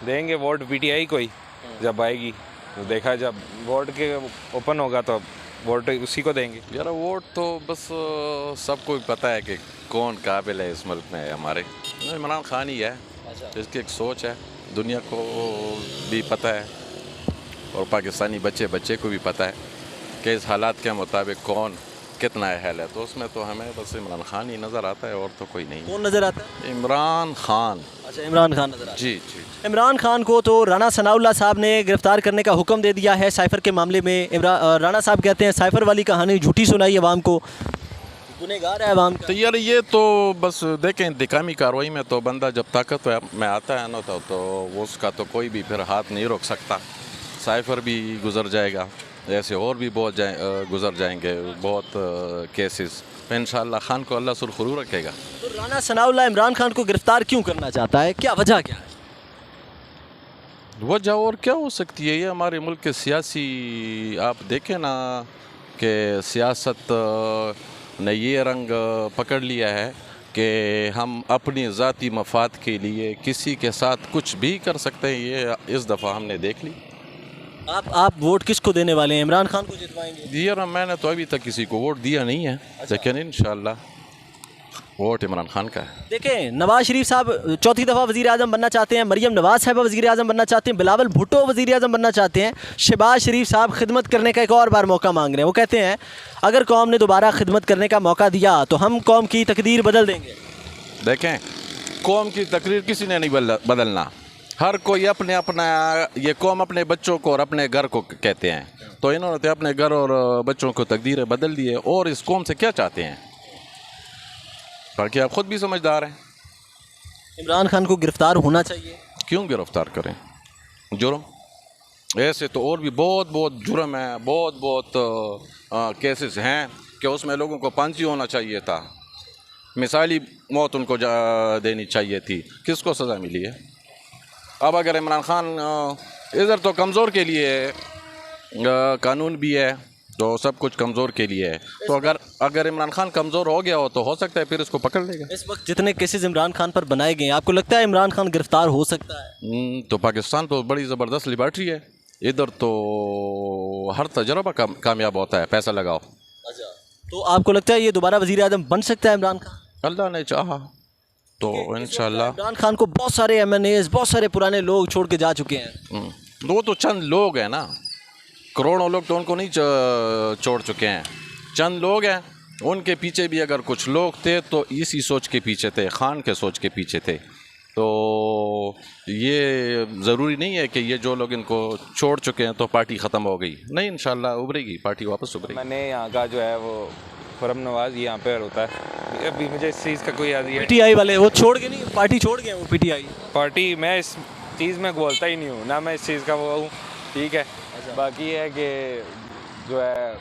देंगे vote PTI को ही जब आएगी, तो देखा जब वोट के ओपन होगा तो वोट उसी को देंगे। यार वोट तो बस सबको भी पता है कि कौन काबिल है इस मुल्क में हमारे। इमरान खान ही है। इसकी एक सोच है, दुनिया को भी पता है और पाकिस्तानी बच्चे को भी पता है कि इस हालात के मुताबिक कौन कितना अहल है। तो उसमें तो हमें बस इमरान खान ही नज़र आता है और तो कोई नहीं। कौन नज़र आता है? इमरान खान। अच्छा, इमरान खान नज़र आता है। जी जी। इमरान खान को तो राणा सनाउल्लाह साहब ने गिरफ्तार करने का हुक्म दे दिया है साइफर के मामले में। राणा साहब कहते हैं साइफर वाली कहानी झूठी सुनाई अवाम को, गुनहगार है अवाम का। तो यार ये तो बस देखें, इंतकामी कार्रवाई में तो बंदा जब ताकत में आता है ना तो उसका तो कोई भी फिर हाथ नहीं रोक सकता। साइफर भी गुजर जाएगा, ऐसे और भी बहुत गुजर जाएंगे बहुत केसेस। तो इंशाअल्लाह खान को अल्लाह सुरखरू रखेगा। तो राणा सनाउल्लाह इमरान खान को गिरफ्तार क्यों करना चाहता है, क्या वजह क्या है? वजह और क्या हो सकती है? ये हमारे मुल्क के सियासी, आप देखें ना कि सियासत ने ये रंग पकड़ लिया है कि हम अपनी ज़ाती मफाद के लिए किसी के साथ कुछ भी कर सकते हैं। ये इस दफ़ा हमने देख ली। आप वोट किसको देने वाले हैं? इमरान खान को जितवाएंगे? दिया ना, मैंने तो अभी तक किसी को वोट दिया नहीं है। लेकिन इंशाअल्लाह वोट इमरान खान का है। देखें, नवाज शरीफ साहब चौथी दफ़ा वज़ीर आज़म बनना चाहते हैं, मरियम नवाज साहब वज़ीर आज़म बनना चाहते हैं, बिलावल भुट्टो वज़ीर आज़म बनना चाहते हैं, शहबाज शरीफ साहब खिदमत करने का एक और बार मौका मांग रहे हैं। वो कहते हैं अगर कौम ने दोबारा खिदमत करने का मौका दिया तो हम कौम की तकदीर बदल देंगे। देखें, कौम की तकरीर किसी ने नहीं बदलना। हर कोई अपने अपना, ये कौम अपने बच्चों को और अपने घर को कहते हैं। तो इन्होंने तो अपने घर और बच्चों को तकदीरें बदल दी है। और इस कौम से क्या चाहते हैं? बाकी आप खुद भी समझदार हैं। इमरान खान को गिरफ्तार होना चाहिए। क्यों गिरफ्तार करें? जुर्म ऐसे तो और भी बहुत जुर्म है, बहुत केसेस हैं कि उसमें लोगों को फांसी होना चाहिए था, मिसाली मौत उनको देनी चाहिए थी। किसको सज़ा मिली है? अब अगर इमरान खान इधर तो कमज़ोर के लिए कानून भी है, तो सब कुछ कमज़ोर के लिए है। तो अगर इमरान खान कमज़ोर हो गया हो तो हो सकता है फिर इसको पकड़ लेगा। इस वक्त जितने केसेस इमरान खान पर बनाए गए हैं, आपको लगता है इमरान खान गिरफ्तार हो सकता है? तो पाकिस्तान तो बड़ी ज़बरदस्त लिबर्टी है। इधर तो हर तजर्बा कामयाब होता है, पैसा लगाओ। अच्छा, तो आपको लगता है ये दोबारा वज़ीर आज़म बन सकता है इमरान खान? अल्लाह ने चाहा तो इंशाल्लाह। इमरान खान को बहुत सारे MNAs, बहुत सारे पुराने लोग छोड़ के जा चुके हैं। वो तो चंद लोग हैं ना, करोड़ों लोग तो उनको नहीं छोड़ चुके हैं। चंद लोग हैं, उनके पीछे भी अगर कुछ लोग थे तो इसी सोच के पीछे थे, खान के सोच के पीछे थे। तो ये ज़रूरी नहीं है कि ये जो लोग इनको छोड़ चुके हैं तो पार्टी ख़त्म हो गई। नहीं, इंशाल्लाह उभरेगी, पार्टी वापस उभरेगी। मैंने यहाँ का जो है वो खुरम नवाज यहाँ पे होता है। अभी मुझे इस चीज़ का कोई आइडिया PTI वाले वो छोड़ के नहीं, पार्टी छोड़ गए वो PTI पार्टी, मैं इस चीज़ में बोलता ही नहीं हूँ ना, मैं इस चीज़ का वो हूँ, ठीक है। बाकी है कि जो है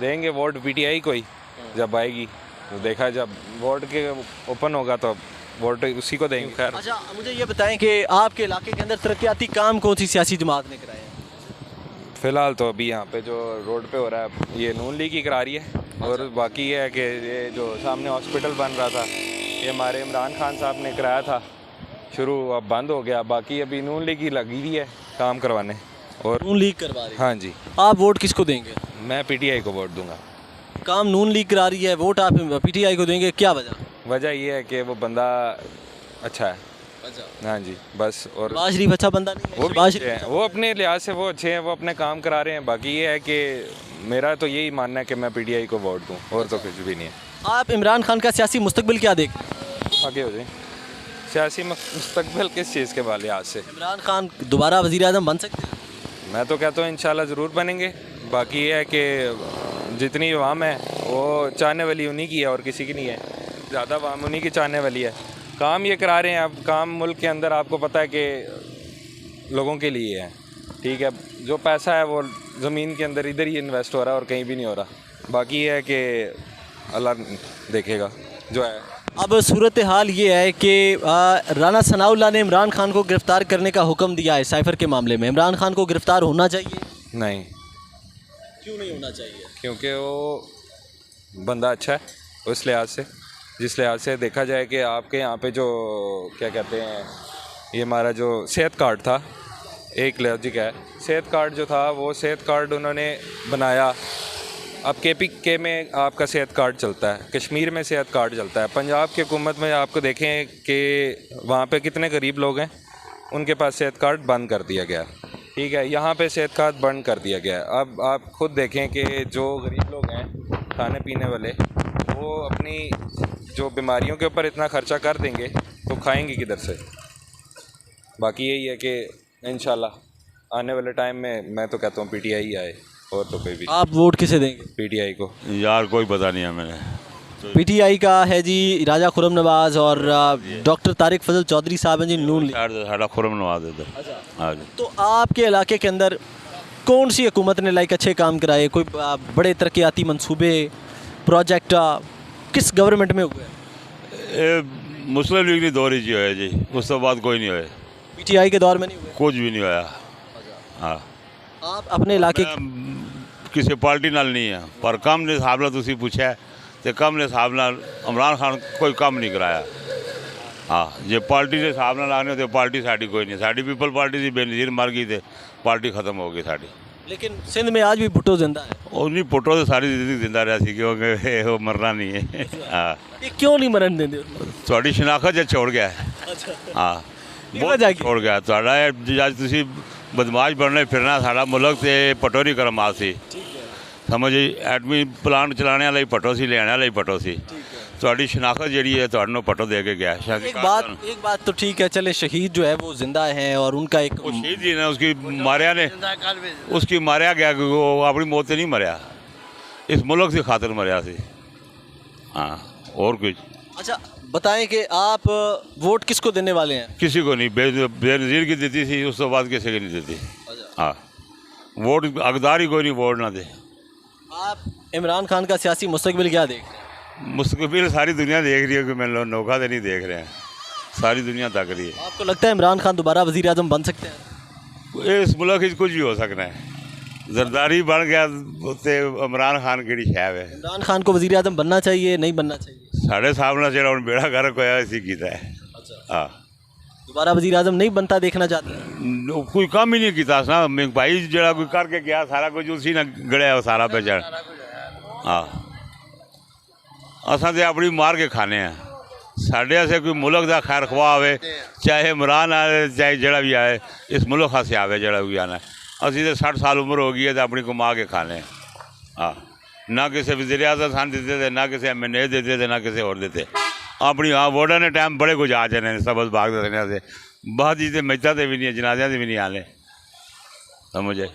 देंगे वोट पीटीआई को ही जब आएगी, तो देखा जब वोट के ओपन होगा तो वोट उसी को देंगे। खैर, अच्छा, मुझे ये बताएं कि आपके इलाके के अंदर तरक्याती काम कौन सी सियासी जमात ने कराए हैं? फ़िलहाल तो अभी यहाँ पे जो रोड पे हो रहा है ये नून लीग ही करा रही है। और बाकी ये है कि ये जो सामने हॉस्पिटल बन रहा था ये हमारे इमरान खान साहब ने कराया था शुरू, अब बंद हो गया। बाकी अभी नून लीग ही लगी हुई है काम करवाने। और नून लीग करवा रही है? हाँ जी। आप वोट किसको देंगे? मैं पीटीआई को वोट दूंगा। काम नून लीग करा रही है, वोट आप PTI को देंगे, क्या वजह? वजह ये है कि वो बंदा अच्छा है। अच्छा, हाँ जी, बस। और शहबाज शरीफ अच्छा बंदा नहीं है? वो भी शहबाज अच्छे हैं, वो अपने लिहाज से वो अच्छे हैं, वो अपने काम करा रहे हैं। बाकी ये है कि मेरा तो यही मानना है कि मैं पीटीआई को वोट दूं, और तो कुछ भी नहीं है। आप इमरान खान का सियासी मुस्तकबिल क्या देखते हैं? आगे हो जाए, सियासी मुस्तकबिल किस चीज़ के लिहाज से? इमरान खान दोबारा वज़ीर आज़म बन सकते हैं? मैं तो कहता हूँ इंशाल्लाह ज़रूर बनेंगे। बाकी ये है कि जितनी अवाम है वो चाहने वाली उन्हीं की है और किसी की नहीं है। ज़्यादा अवाम उन्हीं की चाहने वाली है। काम ये करा रहे हैं, अब काम मुल्क के अंदर आपको पता है कि लोगों के लिए है, ठीक है। जो पैसा है वो ज़मीन के अंदर इधर ही इन्वेस्ट हो रहा है और कहीं भी नहीं हो रहा। बाकी ये है कि अल्लाह देखेगा जो है। अब सूरत हाल ये है कि राणा सनाउल्लाह ने इमरान खान को गिरफ़्तार करने का हुक्म दिया है साइफर के मामले में। इमरान खान को गिरफ़्तार होना चाहिए? नहीं। क्यों नहीं होना चाहिए? क्योंकि वो बंदा अच्छा है उस लिहाज से, जिस लिहाज से देखा जाए कि आपके यहाँ पे जो क्या कहते हैं ये हमारा जो सेहत कार्ड था, एक लॉजिक है, सेहत कार्ड जो था वो सेहत कार्ड उन्होंने बनाया। अब KPK में आपका सेहत कार्ड चलता है, कश्मीर में सेहत कार्ड चलता है, पंजाब की हुकूमत में आपको देखें कि वहाँ पे कितने गरीब लोग हैं, उनके पास सेहत कार्ड बंद कर दिया गया। ठीक है, यहाँ पे सेहत कार्ड बंद कर दिया गया। अब आप खुद देखें कि जो गरीब लोग हैं खाने पीने वाले, वो अपनी जो बीमारियों के ऊपर इतना ख़र्चा कर देंगे तो खाएंगे किधर से। बाकी यही है कि इंशाल्लाह आने वाले टाइम में मैं तो कहता हूँ PTI ही आए, और तो कोई भी। आप वोट किसे देंगे? PTI को। यार कोई पता नहीं है मैंने। PTI का है जी राजा खुरम नवाज और डॉक्टर तारिक फजल चौधरी साहब हैं जी नून लीग। साढ़ा खुरम नवाज इधर। हाँ जी। तो आपके इलाके के अंदर कौन सी हुकूमत ने लाइक अच्छे काम कराए, कोई बड़े तरक्याती मंसूबे प्रोजेक्ट किस गवर्नमेंट में हुए? ये मुस्लिम लीग ने दौर ही होया जी, उस तो बाद कोई नहीं होया। PTI के दौर में नहीं हुए? कुछ भी नहीं होया। हाँ, आप अपने इलाके किसी पार्टी नाल नहीं है, पर कम ने हिसाब नाल तुसीं पुछया तो कम ने हिसाब नाल इमरान खान कोई कम नहीं कराया। हाँ, जे पार्टी के हिसाब नाल आने तो पार्टी साड़ी कोई नहीं, साड़ी पीपल पार्टी थी, बेनज़ीर मर गई तो पार्टी खत्म हो गई साड़ी। लेकिन सिंध में आज भी भुट्टो जिंदा है। और नहीं पुट्टो तो सारी जिंदगी जिंदा रहा सी, क्योंकि वो मरना नहीं है। हाँ, ये क्यों नहीं मरण देंगे? थोड़ी शनाख्त जब छोड़ गया। हाँ, बहुत छोड़ गया ਤੁਹਾਡਾ ਅੱਜ ਤੁਸੀਂ ਬਦਮਾਸ਼ ਬਣਨੇ ਫਿਰਨਾ, ਸਾਡਾ ਮੁਲਕ ਤੇ ਪਟੋ ਨਹੀਂ ਕਰਮਾ ਸੀ। ਸਮਝ ਐਟਮੀ ਪਲਾਂਟ ਚਲਾਣੇ ਵਾਲਾ ਹੀ ਪਟੋ ਸੀ, ਲੈਣ ਵਾਲਾ ਹੀ ਪਟੋ ਸੀ। ਤੁਹਾਡੀ शनाख्त ਜਿਹੜੀ है ਤੁਹਾਨੂੰ पटो दे के गया। एक बात तो ठीक है, चले शहीद जो है वो जिंदा हैं और उनका एक वो शहीद जी ने उसकी मारिया ने उसकी मारिया गया, वो अपनी मौत से नहीं मरिया, इस मुल्क से खातिर मरिया सी। हाँ, और कुछ। अच्छा बताएं कि आप वोट किसको देने वाले हैं? किसी को नहीं, बेनज़ीर की देती थी, उस तो बाद किसी की नहीं देती। हाँ, वोट हकदार ही कोई नहीं वोट ना दे। आप इमरान खान का सियासी मुस्तकबिल क्या देख रहे हैं? मुस्तकबिल सारी दुनिया देख रही है, कि मैं नौका तो नहीं देख रहे हैं, सारी दुनिया तक रही है। आपको लगता है इमरान खान दोबारा वज़ीर आज़म बन सकते हैं? इस मुल्क में कुछ भी हो सकना है, जरदारी बन गया तो इमरान खान की शैब है। इमरान खान को वज़ीर आज़म बनना चाहिए नहीं बनना चाहिए? साढ़े सामने जो हम बेड़ा गर्क होया इसी कीता है। हाँ, दोबारा वज़ीर आज़म नहीं बनता देखना चाहते हैं? कोई काम ही नहीं किया ना भाई, जरा कोई करके गया सारा कुछ उसी ने गड़िया वो सारा बेचण। हाँ, असां ते अपनी मार के खाने हैं, साढ़े आसे कोई मुल्क का खैर खवा आवे, चाहे इमरान आए चाहे जड़ा भी आए, इस मुल्क आसे आवे जड़ा भी आना। असी तो 60 साल उम्र हो गई है तो अपनी कमा के खाने हैं। हाँ, ना किसी वज़ीर आज़म सान देते थे, ना किसी MNA देते थे, ना किसी और देते अपनी। हाँ, वोटा ने टाइम बड़े कुछ आ जाने सबज भाग देने से बाद जी, मैचा से भी नहीं, जनाजिया से भी नहीं आने। समझे?